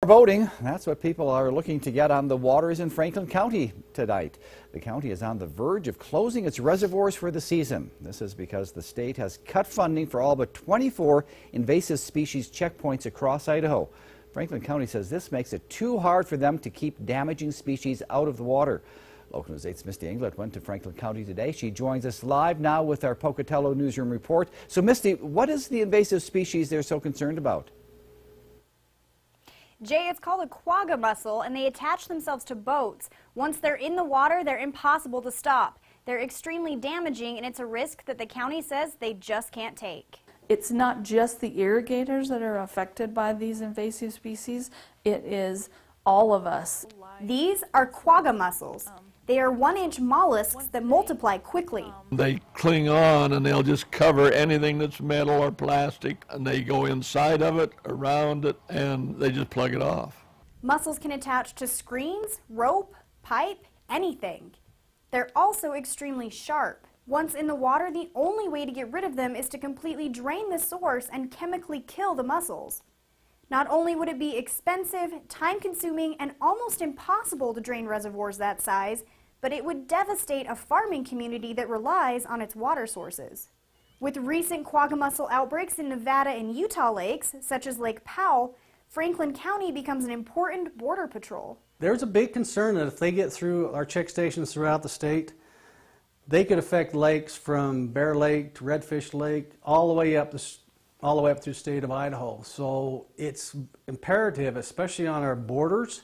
Boating, that's what people are looking to get on the waters in Franklin County tonight. The county is on the verge of closing its reservoirs for the season. This is because the state has cut funding for all but 24 invasive species checkpoints across Idaho. Franklin County says this makes it too hard for them to keep damaging species out of the water. Local News 8's Misty Inglet went to Franklin County today. She joins us live now with our Pocatello Newsroom report. So Misty, what is the invasive species they're so concerned about? Jay, it's called a quagga mussel, and they attach themselves to boats. Once they're in the water, they're impossible to stop. They're extremely damaging, and it's a risk that the county says they just can't take. It's not just the irrigators that are affected by these invasive species, it is all of us. These are quagga mussels. They are 1-inch mollusks that multiply quickly. They cling on and they'll just cover anything that's metal or plastic, and they go inside of it, around it, and they just plug it off. Mussels can attach to screens, rope, pipe, anything. They're also extremely sharp. Once in the water, the only way to get rid of them is to completely drain the source and chemically kill the mussels. Not only would it be expensive, time-consuming, and almost impossible to drain reservoirs that size, but it would devastate a farming community that relies on its water sources. With recent quagga mussel outbreaks in Nevada and Utah lakes, such as Lake Powell, Franklin County becomes an important border patrol. There's a big concern that if they get through our check stations throughout the state, they could affect lakes from Bear Lake to Redfish Lake, all the way up through the state of Idaho. So it's imperative, especially on our borders,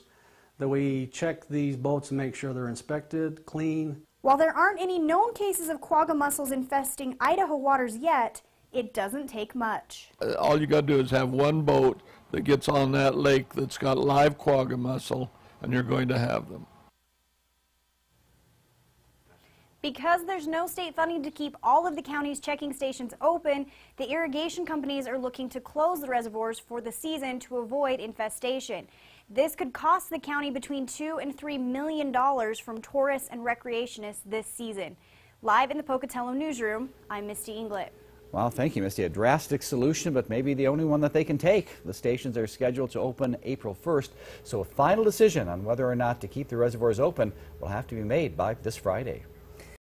that we check these boats and make sure they're inspected, clean. While there aren't any known cases of quagga mussels infesting Idaho waters yet, it doesn't take much. All you got to do is have one boat that gets on that lake that's got live quagga mussel, and you're going to have them. Because there's no state funding to keep all of the county's checking stations open, the irrigation companies are looking to close the reservoirs for the season to avoid infestation. This could cost the county between $2 and $3 million from tourists and recreationists this season. Live in the Pocatello Newsroom, I'm Misty Inglet. Well, thank you, Misty. A drastic solution, but maybe the only one that they can take. The stations are scheduled to open April 1st, so a final decision on whether or not to keep the reservoirs open will have to be made by this Friday.